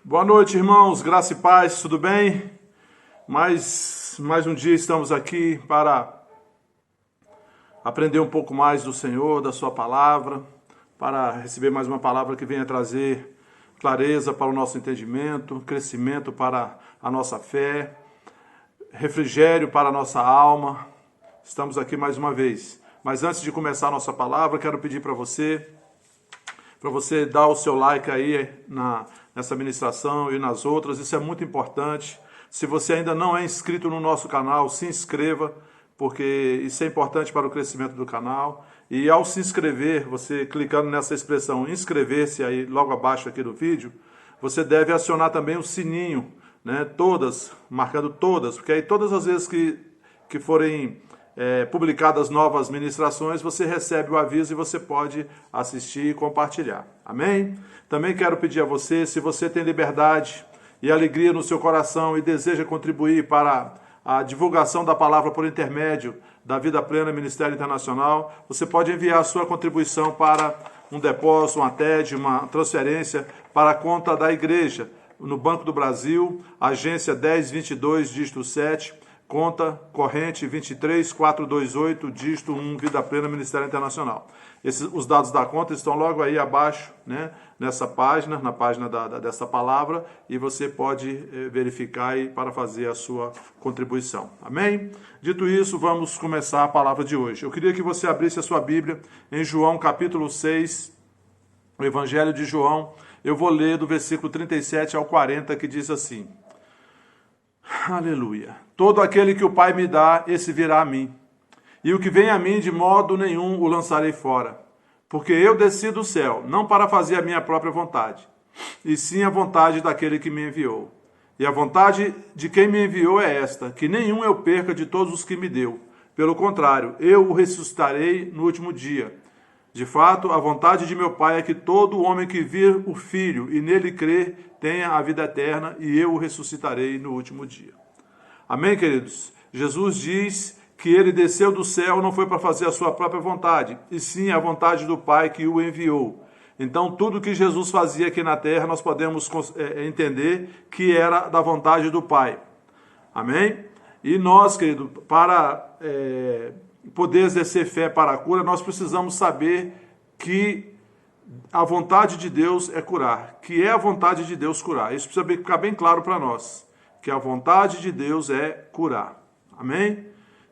Boa noite, irmãos, graça e paz, tudo bem? Mais um dia estamos aqui para aprender um pouco mais do Senhor, da sua palavra, para receber mais uma palavra que venha trazer clareza para o nosso entendimento, crescimento para a nossa fé, refrigério para a nossa alma. Estamos aqui mais uma vez. Mas antes de começar a nossa palavra, quero pedir para você dar o seu like aí nessa ministração e nas outras. Isso é muito importante. Se você ainda não é inscrito no nosso canal, se inscreva, porque isso é importante para o crescimento do canal. E ao se inscrever, você clicando nessa expressão inscrever-se aí logo abaixo aqui do vídeo, você deve acionar também o sininho, né? Marcando todas, porque aí todas as vezes que forem publicadas novas ministrações, você recebe o aviso e você pode assistir e compartilhar. Amém? Também quero pedir a você, se você tem liberdade e alegria no seu coração e deseja contribuir para a divulgação da palavra por intermédio da Vida Plena Ministério Internacional, você pode enviar a sua contribuição para um depósito, uma TED, uma transferência para a conta da igreja, no Banco do Brasil, agência 1022, dígito 7, conta corrente 23428, dígito 1, Vida Plena, Ministério Internacional. Os dados da conta estão logo aí abaixo, né, nessa página, na página dessa palavra, e você pode verificar aí para fazer a sua contribuição. Amém? Dito isso, vamos começar a palavra de hoje. Eu queria que você abrisse a sua Bíblia em João capítulo 6, o Evangelho de João. Eu vou ler do versículo 37 ao 40, que diz assim: Aleluia. Todo aquele que o Pai me dá, esse virá a mim. E o que vem a mim, de modo nenhum o lançarei fora. Porque eu desci do céu, não para fazer a minha própria vontade, e sim a vontade daquele que me enviou. E a vontade de quem me enviou é esta, que nenhum eu perca de todos os que me deu. Pelo contrário, eu o ressuscitarei no último dia. De fato, a vontade de meu Pai é que todo homem que vir o Filho e nele crer tenha a vida eterna, e eu o ressuscitarei no último dia. Amém, queridos? Jesus diz que ele desceu do céu não foi para fazer a sua própria vontade, e sim a vontade do Pai que o enviou. Então, tudo que Jesus fazia aqui na terra, nós podemos entender que era da vontade do Pai. Amém? E nós, querido, para poder exercer fé para a cura, nós precisamos saber que a vontade de Deus é curar, que é a vontade de Deus curar. Isso precisa ficar bem claro para nós, que a vontade de Deus é curar. Amém?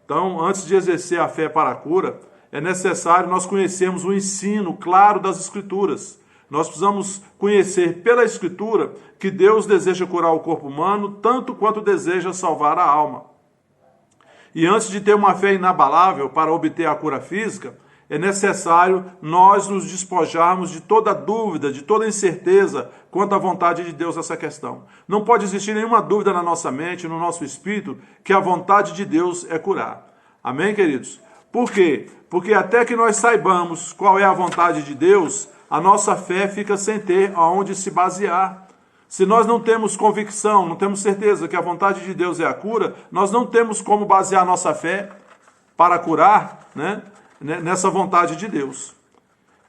Então, antes de exercer a fé para a cura, é necessário nós conhecermos o ensino claro das Escrituras. Nós precisamos conhecer pela Escritura que Deus deseja curar o corpo humano tanto quanto deseja salvar a alma. E antes de ter uma fé inabalável para obter a cura física, é necessário nós nos despojarmos de toda dúvida, de toda incerteza quanto à vontade de Deus nessa questão. Não pode existir nenhuma dúvida na nossa mente, no nosso espírito, que a vontade de Deus é curar. Amém, queridos? Por quê? Porque até que nós saibamos qual é a vontade de Deus, a nossa fé fica sem ter aonde se basear. Se nós não temos convicção, não temos certeza que a vontade de Deus é a cura, nós não temos como basear a nossa fé para curar, né, nessa vontade de Deus.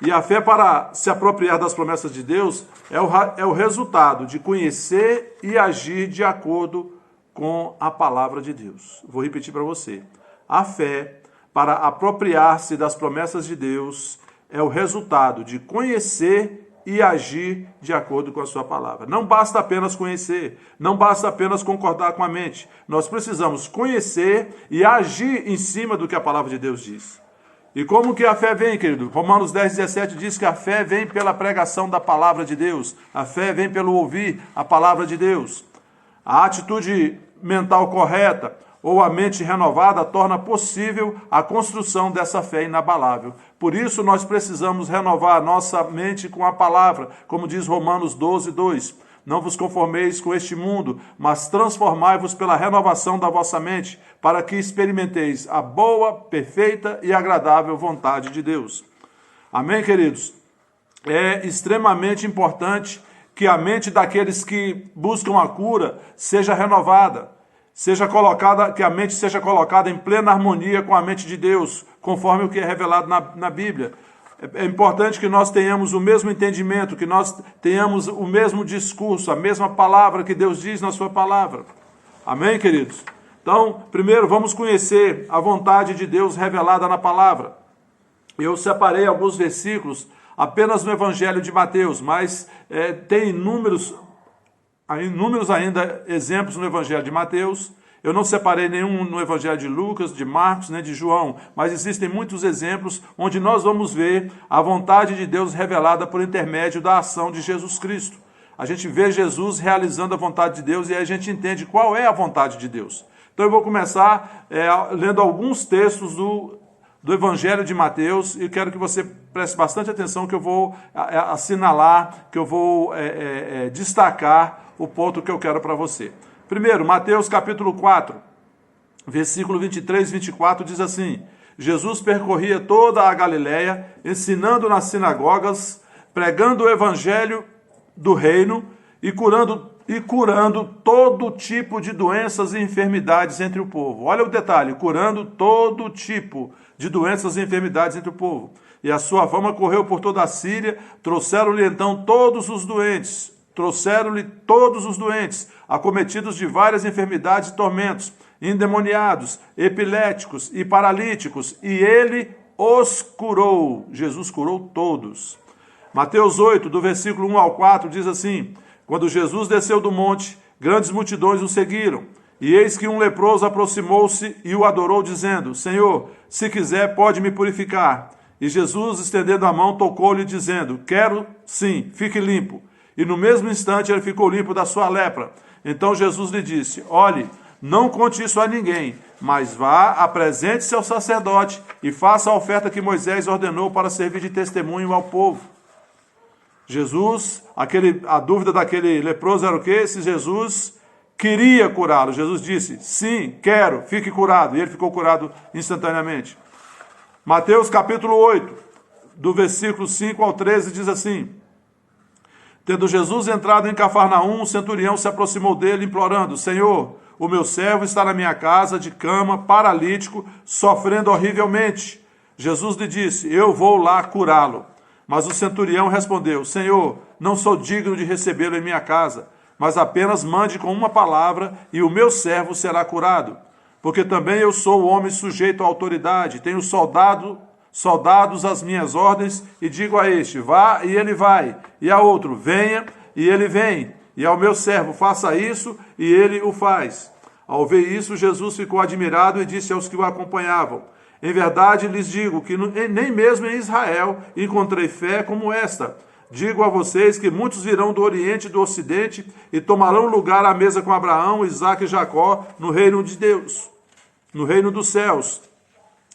E a fé para se apropriar das promessas de Deus é o resultado de conhecer e agir de acordo com a palavra de Deus. Vou repetir para você. A fé para apropriar-se das promessas de Deus é o resultado de conhecer e agir de acordo com a sua palavra. Não basta apenas conhecer, não basta apenas concordar com a mente. Nós precisamos conhecer e agir em cima do que a palavra de Deus diz. E como que a fé vem, querido? Romanos 10:17 diz que a fé vem pela pregação da palavra de Deus. A fé vem pelo ouvir a palavra de Deus. A atitude mental correta ou a mente renovada torna possível a construção dessa fé inabalável. Por isso nós precisamos renovar a nossa mente com a palavra, como diz Romanos 12:2. Não vos conformeis com este mundo, mas transformai-vos pela renovação da vossa mente, para que experimenteis a boa, perfeita e agradável vontade de Deus. Amém, queridos? É extremamente importante que a mente daqueles que buscam a cura seja renovada, que a mente seja colocada em plena harmonia com a mente de Deus, conforme o que é revelado na Bíblia. É importante que nós tenhamos o mesmo entendimento, que nós tenhamos o mesmo discurso, a mesma palavra que Deus diz na sua palavra. Amém, queridos? Então, primeiro vamos conhecer a vontade de Deus revelada na palavra. Eu separei alguns versículos apenas no Evangelho de Mateus, mas tem inúmeros ainda exemplos no Evangelho de Mateus. Eu não separei nenhum no Evangelho de Lucas, de Marcos, nem de João, mas existem muitos exemplos onde nós vamos ver a vontade de Deus revelada por intermédio da ação de Jesus Cristo. A gente vê Jesus realizando a vontade de Deus e aí a gente entende qual é a vontade de Deus. Então eu vou começar lendo alguns textos do Evangelho de Mateus e quero que você preste bastante atenção que eu vou assinalar, que eu vou destacar o ponto que eu quero para você. Primeiro, Mateus capítulo 4, versículo 23 e 24 diz assim: Jesus percorria toda a Galileia, ensinando nas sinagogas, pregando o evangelho do reino e curando todo tipo de doenças e enfermidades entre o povo. Olha o detalhe, curando todo tipo de doenças e enfermidades entre o povo. E a sua fama correu por toda a Síria, trouxeram-lhe todos os doentes, acometidos de várias enfermidades e tormentos, endemoniados, epiléticos e paralíticos, e ele os curou. Jesus curou todos. Mateus 8, do versículo 1 ao 4, diz assim: quando Jesus desceu do monte, grandes multidões o seguiram. E eis que um leproso aproximou-se e o adorou, dizendo: Senhor, se quiser, pode me purificar. E Jesus, estendendo a mão, tocou-lhe, dizendo: Quero sim, fique limpo. E no mesmo instante ele ficou limpo da sua lepra. Então Jesus lhe disse: Olhe, não conte isso a ninguém, mas vá, apresente-se ao sacerdote e faça a oferta que Moisés ordenou para servir de testemunho ao povo. Jesus, a dúvida daquele leproso era o quê? Se Jesus queria curá-lo. Jesus disse: sim, quero, fique curado. E ele ficou curado instantaneamente. Mateus capítulo 8, do versículo 5 ao 13, diz assim: tendo Jesus entrado em Cafarnaum, um centurião se aproximou dele, implorando: Senhor, o meu servo está na minha casa, de cama, paralítico, sofrendo horrivelmente. Jesus lhe disse: eu vou lá curá-lo. Mas o centurião respondeu: Senhor, não sou digno de recebê-lo em minha casa, mas apenas mande com uma palavra e o meu servo será curado. Porque também eu sou homem sujeito à autoridade, tenho soldados às minhas ordens, e digo a este: vá, e ele vai, e a outro: venha, e ele vem, e ao meu servo: faça isso, e ele o faz. Ao ver isso, Jesus ficou admirado e disse aos que o acompanhavam: em verdade lhes digo que nem mesmo em Israel encontrei fé como esta. Digo a vocês que muitos virão do Oriente e do Ocidente e tomarão lugar à mesa com Abraão, Isaque e Jacó no reino de Deus, no reino dos céus.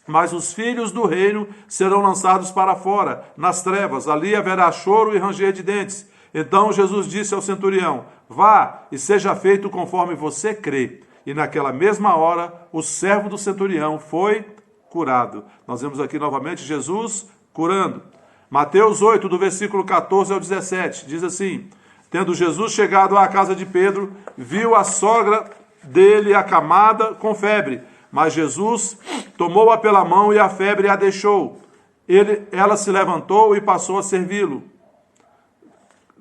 Mas os filhos do reino serão lançados para fora, nas trevas. Ali haverá choro e ranger de dentes. Então Jesus disse ao centurião: vá e seja feito conforme você crê. E naquela mesma hora, o servo do centurião foi curado. Nós vemos aqui novamente Jesus curando. Mateus 8, do versículo 14 ao 17, diz assim: tendo Jesus chegado à casa de Pedro, viu a sogra dele acamada com febre. Mas Jesus tomou-a pela mão e a febre a deixou. Ela se levantou e passou a servi-lo.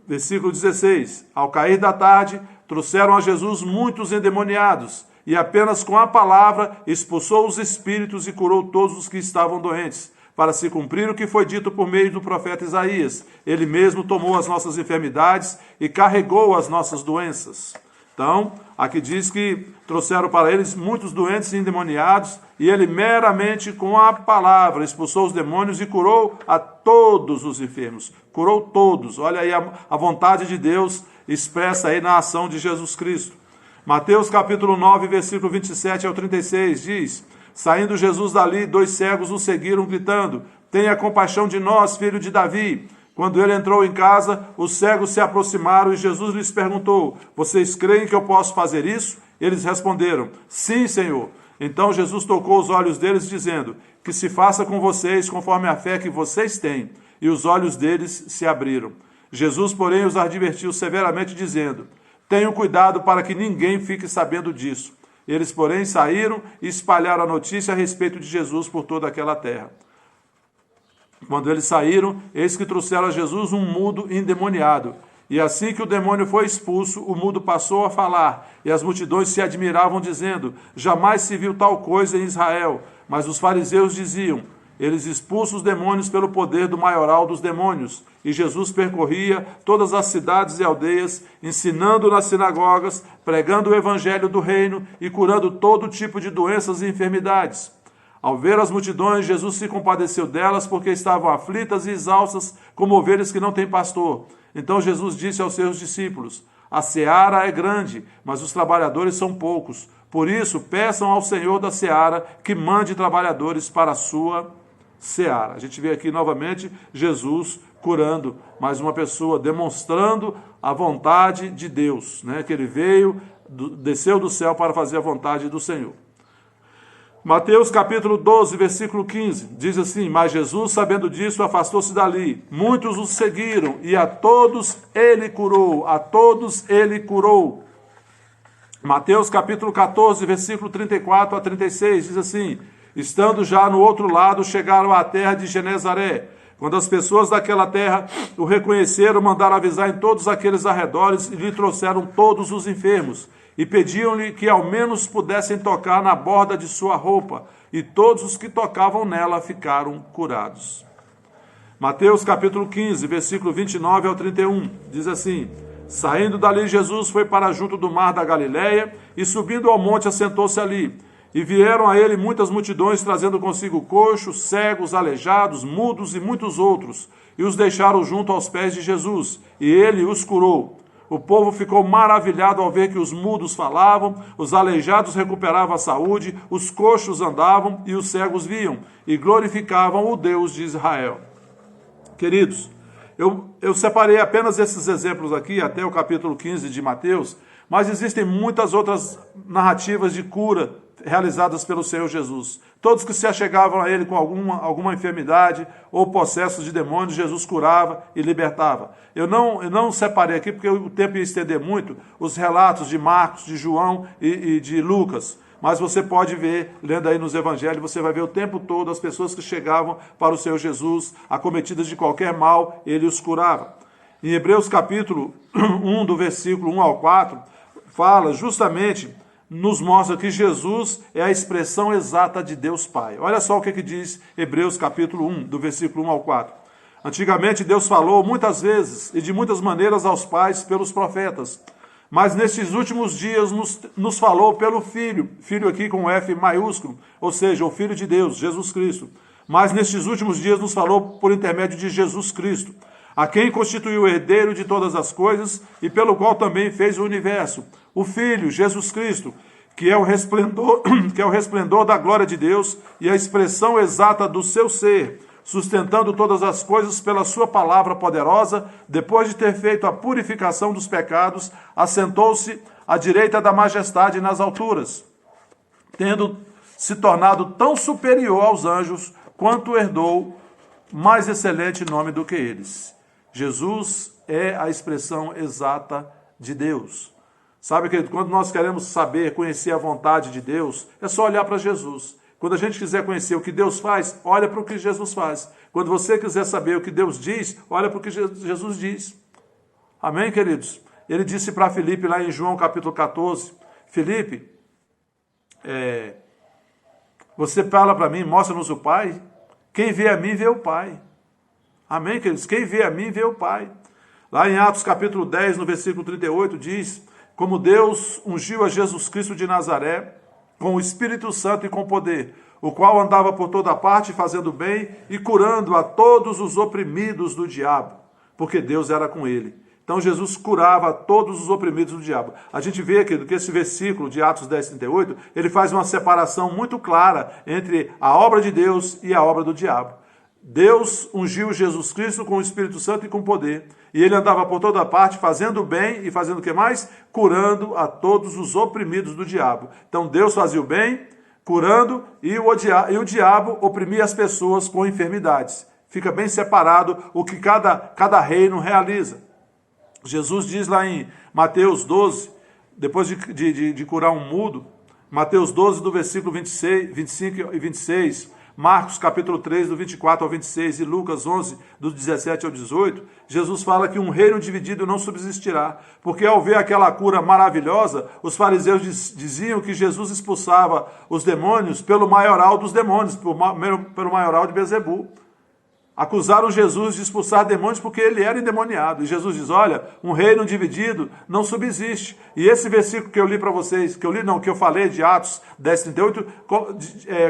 Versículo 16. Ao cair da tarde, trouxeram a Jesus muitos endemoniados, e apenas com a palavra expulsou os espíritos e curou todos os que estavam doentes, para se cumprir o que foi dito por meio do profeta Isaías. Ele mesmo tomou as nossas enfermidades e carregou as nossas doenças. Então, aqui diz que trouxeram para eles muitos doentes e endemoniados, e ele meramente com a palavra expulsou os demônios e curou a todos os enfermos. Curou todos. Olha aí a vontade de Deus expressa aí na ação de Jesus Cristo. Mateus capítulo 9, versículo 27 ao 36 diz: saindo Jesus dali, 2 cegos o seguiram, gritando: tenha compaixão de nós, filho de Davi. Quando ele entrou em casa, os cegos se aproximaram e Jesus lhes perguntou: vocês creem que eu posso fazer isso? Eles responderam: sim, Senhor. Então Jesus tocou os olhos deles, dizendo: que se faça com vocês conforme a fé que vocês têm. E os olhos deles se abriram. Jesus, porém, os advertiu severamente, dizendo: tenham cuidado para que ninguém fique sabendo disso. Eles, porém, saíram e espalharam a notícia a respeito de Jesus por toda aquela terra. Quando eles saíram, eis que trouxeram a Jesus um mudo endemoniado. E assim que o demônio foi expulso, o mudo passou a falar, e as multidões se admiravam, dizendo: jamais se viu tal coisa em Israel. Mas os fariseus diziam: eles expulsam os demônios pelo poder do maioral dos demônios. E Jesus percorria todas as cidades e aldeias, ensinando nas sinagogas, pregando o evangelho do reino e curando todo tipo de doenças e enfermidades. Ao ver as multidões, Jesus se compadeceu delas, porque estavam aflitas e exaustas, como ovelhas que não têm pastor. Então Jesus disse aos seus discípulos: a seara é grande, mas os trabalhadores são poucos. Por isso, peçam ao Senhor da seara que mande trabalhadores para a sua seara. A gente vê aqui novamente Jesus curando mais uma pessoa, demonstrando a vontade de Deus, né? Que ele veio, desceu do céu para fazer a vontade do Senhor. Mateus capítulo 12, versículo 15, diz assim: mas Jesus, sabendo disso, afastou-se dali. Muitos o seguiram, e a todos ele curou. A todos ele curou. Mateus capítulo 14, versículo 34 a 36, diz assim: estando já no outro lado, chegaram à terra de Genezaré. Quando as pessoas daquela terra o reconheceram, mandaram avisar em todos aqueles arredores, e lhe trouxeram todos os enfermos. E pediam-lhe que ao menos pudessem tocar na borda de sua roupa, e todos os que tocavam nela ficaram curados. Mateus capítulo 15, versículo 29 ao 31, diz assim: saindo dali, Jesus foi para junto do mar da Galileia, e subindo ao monte, assentou-se ali. E vieram a ele muitas multidões, trazendo consigo coxos, cegos, aleijados, mudos e muitos outros, e os deixaram junto aos pés de Jesus, e ele os curou. O povo ficou maravilhado ao ver que os mudos falavam, os aleijados recuperavam a saúde, os coxos andavam e os cegos viam, e glorificavam o Deus de Israel. Queridos, eu separei apenas esses exemplos aqui, até o capítulo 15 de Mateus, mas existem muitas outras narrativas de cura realizadas pelo Senhor Jesus. Todos que se achegavam a ele com alguma enfermidade ou possessos de demônios, Jesus curava e libertava. Eu não separei aqui, porque o tempo ia estender muito, os relatos de Marcos, de João e de Lucas. Mas você pode ver, lendo aí nos evangelhos, você vai ver o tempo todo as pessoas que chegavam para o Senhor Jesus, acometidas de qualquer mal, ele os curava. Em Hebreus capítulo 1, do versículo 1 ao 4, fala justamente, nos mostra que Jesus é a expressão exata de Deus Pai. Olha só o que diz Hebreus capítulo 1, do versículo 1 ao 4. Antigamente Deus falou muitas vezes e de muitas maneiras aos pais pelos profetas, mas nestes últimos dias nos falou pelo Filho, Filho aqui com F maiúsculo, ou seja, o Filho de Deus, Jesus Cristo. Mas nestes últimos dias nos falou por intermédio de Jesus Cristo, a quem constituiu o herdeiro de todas as coisas e pelo qual também fez o universo. O Filho, Jesus Cristo, que é o resplendor da glória de Deus e a expressão exata do seu ser, sustentando todas as coisas pela sua palavra poderosa, depois de ter feito a purificação dos pecados, assentou-se à direita da majestade nas alturas, tendo se tornado tão superior aos anjos, quanto herdou mais excelente nome do que eles. Jesus é a expressão exata de Deus. Sabe, querido, quando nós queremos saber, conhecer a vontade de Deus, é só olhar para Jesus. Quando a gente quiser conhecer o que Deus faz, olha para o que Jesus faz. Quando você quiser saber o que Deus diz, olha para o que Jesus diz. Amém, queridos? Ele disse para Filipe lá em João capítulo 14, Filipe, você fala para mim, mostra-nos o Pai. Quem vê a mim, vê o Pai. Amém, queridos? Quem vê a mim, vê o Pai. Lá em Atos capítulo 10, no versículo 38, diz: como Deus ungiu a Jesus Cristo de Nazaré com o Espírito Santo e com poder, o qual andava por toda parte fazendo bem e curando a todos os oprimidos do diabo, porque Deus era com ele. Então Jesus curava a todos os oprimidos do diabo. A gente vê aqui que esse versículo de Atos 10, 38, ele faz uma separação muito clara entre a obra de Deus e a obra do diabo. Deus ungiu Jesus Cristo com o Espírito Santo e com poder, e ele andava por toda parte fazendo bem e fazendo o que mais? Curando a todos os oprimidos do diabo. Então Deus fazia o bem, curando, e o diabo oprimia as pessoas com enfermidades. Fica bem separado o que cada reino realiza. Jesus diz lá em Mateus 12, depois de curar um mudo, Mateus 12, do versículo 26, 25 e 26, Marcos capítulo 3, do 24 ao 26, e Lucas 11, do 17 ao 18, Jesus fala que um reino dividido não subsistirá, porque ao ver aquela cura maravilhosa, os fariseus diziam que Jesus expulsava os demônios pelo maioral dos demônios, pelo maioral de Bezebu. Acusaram Jesus de expulsar demônios porque ele era endemoniado. E Jesus diz, olha, um reino dividido não subsiste. E esse versículo que eu li para vocês, que eu falei de Atos 10, 38,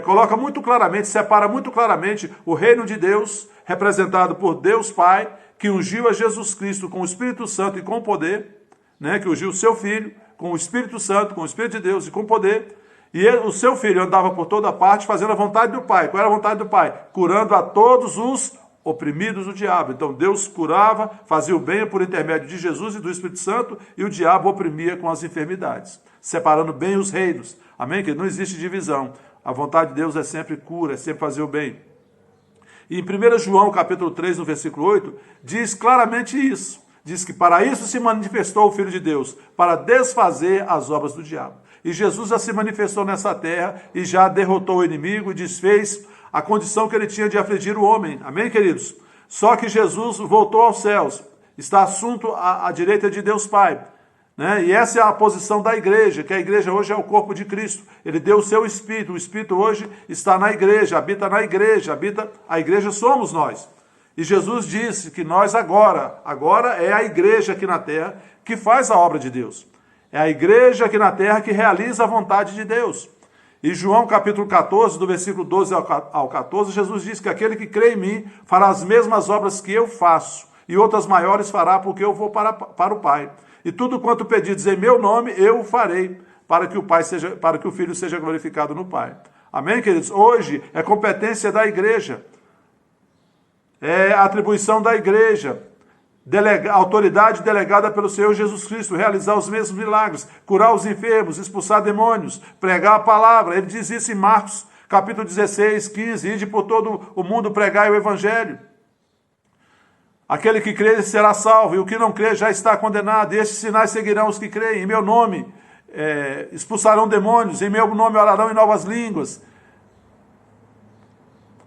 coloca muito claramente, separa muito claramente o reino de Deus, representado por Deus Pai, que ungiu a Jesus Cristo com o Espírito Santo e com poder, né, que ungiu o seu Filho com o Espírito Santo, com o Espírito de Deus e com poder. E o seu filho andava por toda parte fazendo a vontade do Pai. Qual era a vontade do Pai? Curando a todos os oprimidos do diabo. Então Deus curava, fazia o bem por intermédio de Jesus e do Espírito Santo, e o diabo oprimia com as enfermidades, separando bem os reinos. Amém? Que não existe divisão. A vontade de Deus é sempre cura, é sempre fazer o bem. E em 1 João capítulo 3, no versículo 8, diz claramente isso. Diz que para isso se manifestou o Filho de Deus, para desfazer as obras do diabo. E Jesus já se manifestou nessa terra e já derrotou o inimigo e desfez a condição que ele tinha de afligir o homem. Amém, queridos? Só que Jesus voltou aos céus, está assunto à direita de Deus Pai. Né? E essa é a posição da igreja, que a igreja hoje é o corpo de Cristo. Ele deu o seu Espírito, o Espírito hoje está na igreja, a igreja somos nós. E Jesus disse que nós agora é a igreja aqui na terra que faz a obra de Deus. É a igreja aqui na terra que realiza a vontade de Deus. E João capítulo 14, do versículo 12 ao 14, Jesus diz que aquele que crê em mim fará as mesmas obras que eu faço, e outras maiores fará, porque eu vou para o Pai. E tudo quanto pedides em meu nome, eu o farei, para que o Filho seja glorificado no Pai. Amém, queridos? Hoje é competência da igreja, é atribuição da igreja, autoridade delegada pelo Senhor Jesus Cristo, realizar os mesmos milagres, curar os enfermos, expulsar demônios, pregar a palavra. Ele diz isso em Marcos, capítulo 16, 15, ide por todo o mundo pregai o evangelho. Aquele que crê será salvo, e o que não crê já está condenado. E estes sinais seguirão os que creem. Em meu nome expulsarão demônios, em meu nome orarão em novas línguas.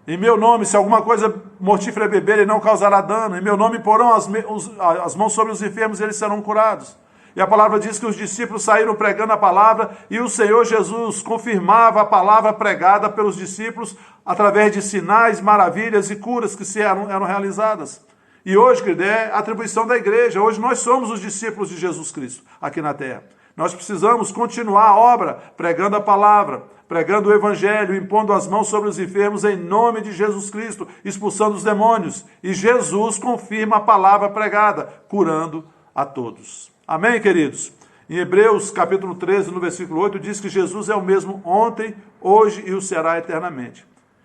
Em meu nome, se alguma coisa mortífera beber, ele não causará dano. Em meu nome porão as mãos sobre os enfermos e eles serão curados. E a palavra diz que os discípulos saíram pregando a palavra e o Senhor Jesus confirmava a palavra pregada pelos discípulos através de sinais, maravilhas e curas que eram realizadas. E hoje, querido, é atribuição da igreja. Hoje nós somos os discípulos de Jesus Cristo aqui na terra. Nós precisamos continuar a obra pregando a palavra, pregando o evangelho, impondo as mãos sobre os enfermos em nome de Jesus Cristo, expulsando os demônios. E Jesus confirma a palavra pregada, curando a todos. Amém, queridos? Em Hebreus capítulo 13, no versículo 8, diz que Jesus é o mesmo ontem, hoje e o será eternamente.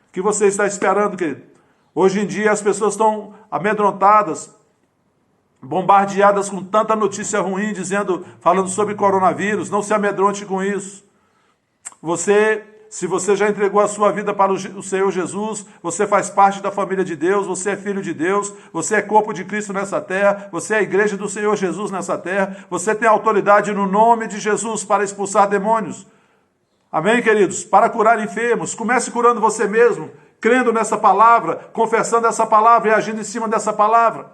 O que você está esperando, querido? Hoje em dia as pessoas estão amedrontadas, bombardeadas com tanta notícia ruim, falando sobre coronavírus. Não se amedronte com isso. Se você já entregou a sua vida para o Senhor Jesus, você faz parte da família de Deus, você é filho de Deus, você é corpo de Cristo nessa terra, você é a igreja do Senhor Jesus nessa terra, você tem autoridade no nome de Jesus para expulsar demônios. Amém, queridos? Para curar enfermos. Comece curando você mesmo, crendo nessa palavra, confessando essa palavra e agindo em cima dessa palavra.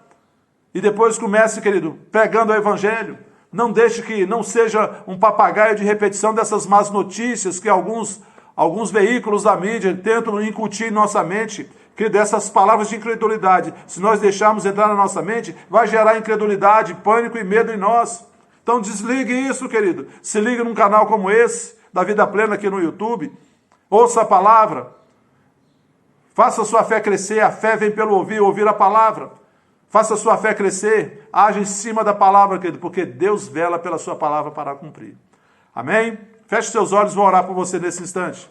E depois comece, querido, pregando o evangelho. Não deixe que não seja um papagaio de repetição dessas más notícias que alguns veículos da mídia tentam incutir em nossa mente, que dessas palavras de incredulidade. Se nós deixarmos entrar na nossa mente, vai gerar incredulidade, pânico e medo em nós. Então desligue isso, querido. Se ligue num canal como esse, da Vida Plena aqui no YouTube. Ouça a palavra. Faça a sua fé crescer. A fé vem pelo ouvir a palavra. Faça a sua fé crescer. Haja em cima da palavra, querido, porque Deus vela pela sua palavra para cumprir. Amém? Feche seus olhos, vou orar por você nesse instante.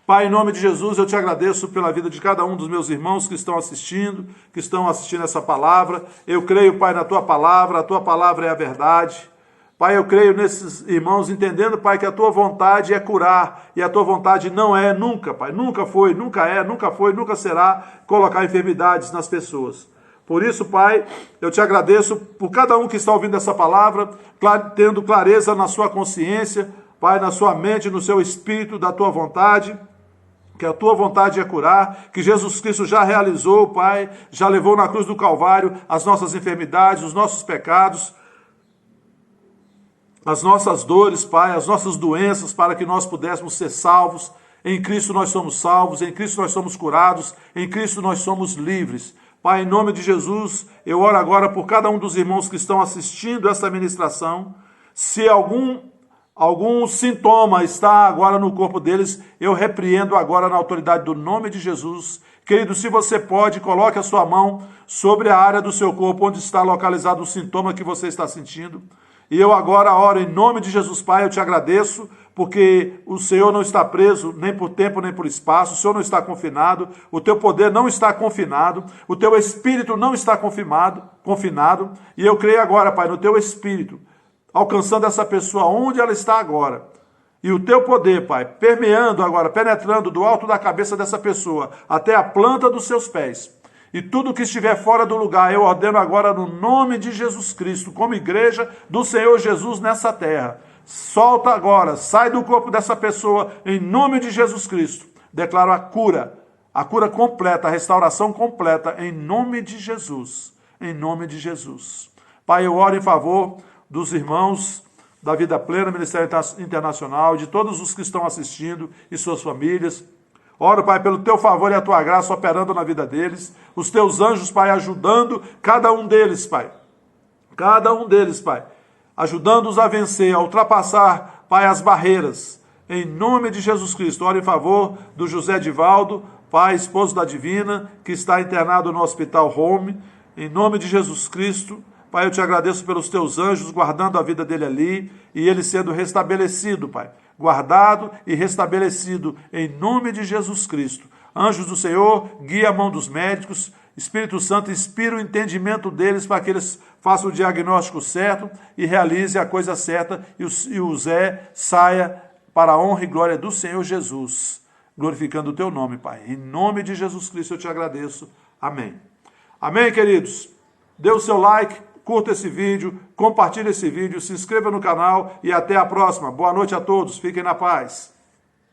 Pai, em nome de Jesus, eu te agradeço pela vida de cada um dos meus irmãos que estão assistindo essa palavra. Eu creio, Pai, na tua palavra, a tua palavra é a verdade. Pai, eu creio nesses irmãos, entendendo, Pai, que a tua vontade é curar, e a tua vontade não é nunca, Pai, nunca foi, nunca será colocar enfermidades nas pessoas. Por isso, Pai, eu te agradeço por cada um que está ouvindo essa palavra, tendo clareza na sua consciência, Pai, na sua mente, no seu espírito, da tua vontade. que a tua vontade é curar, que Jesus Cristo já realizou, Pai, já levou na cruz do Calvário as nossas enfermidades, os nossos pecados, as nossas dores, Pai, as nossas doenças, para que nós pudéssemos ser salvos. Em Cristo nós somos salvos, em Cristo nós somos curados, em Cristo nós somos livres. Pai, em nome de Jesus, eu oro agora por cada um dos irmãos que estão assistindo essa ministração. Se algum sintoma está agora no corpo deles, eu repreendo agora na autoridade do nome de Jesus. Querido, se você pode, coloque a sua mão sobre a área do seu corpo onde está localizado o sintoma que você está sentindo. E eu agora oro em nome de Jesus, Pai, eu te agradeço, porque o Senhor não está preso nem por tempo nem por espaço, o Senhor não está confinado, o teu poder não está confinado, o teu espírito não está confinado, e eu creio agora, Pai, no teu espírito, alcançando essa pessoa onde ela está agora. E o teu poder, Pai, permeando agora, penetrando do alto da cabeça dessa pessoa até a planta dos seus pés. E tudo que estiver fora do lugar, eu ordeno agora no nome de Jesus Cristo, como igreja do Senhor Jesus nessa terra. Solta agora, sai do corpo dessa pessoa, em nome de Jesus Cristo. Declaro a cura completa, a restauração completa, em nome de Jesus. Em nome de Jesus. Pai, eu oro em favor dos irmãos da Vida Plena, Ministério Internacional, de todos os que estão assistindo e suas famílias. Oro, Pai, pelo teu favor e a tua graça operando na vida deles. Os teus anjos, Pai, ajudando cada um deles, Pai. Cada um deles, Pai. Ajudando-os a vencer, a ultrapassar, Pai, as barreiras. Em nome de Jesus Cristo. Oro em favor do José Divaldo, Pai, esposo da Divina, que está internado no Hospital Home. Em nome de Jesus Cristo. Pai, eu te agradeço pelos teus anjos guardando a vida dele ali e ele sendo restabelecido, Pai. Guardado e restabelecido em nome de Jesus Cristo. Anjos do Senhor, guia a mão dos médicos. Espírito Santo, inspira o entendimento deles para que eles façam o diagnóstico certo e realize a coisa certa e o Zé saia para a honra e glória do Senhor Jesus, glorificando o teu nome, Pai. Em nome de Jesus Cristo eu te agradeço. Amém. Amém, queridos? Dê o seu like, curta esse vídeo, compartilhe esse vídeo, se inscreva no canal e até a próxima. Boa noite a todos, fiquem na paz.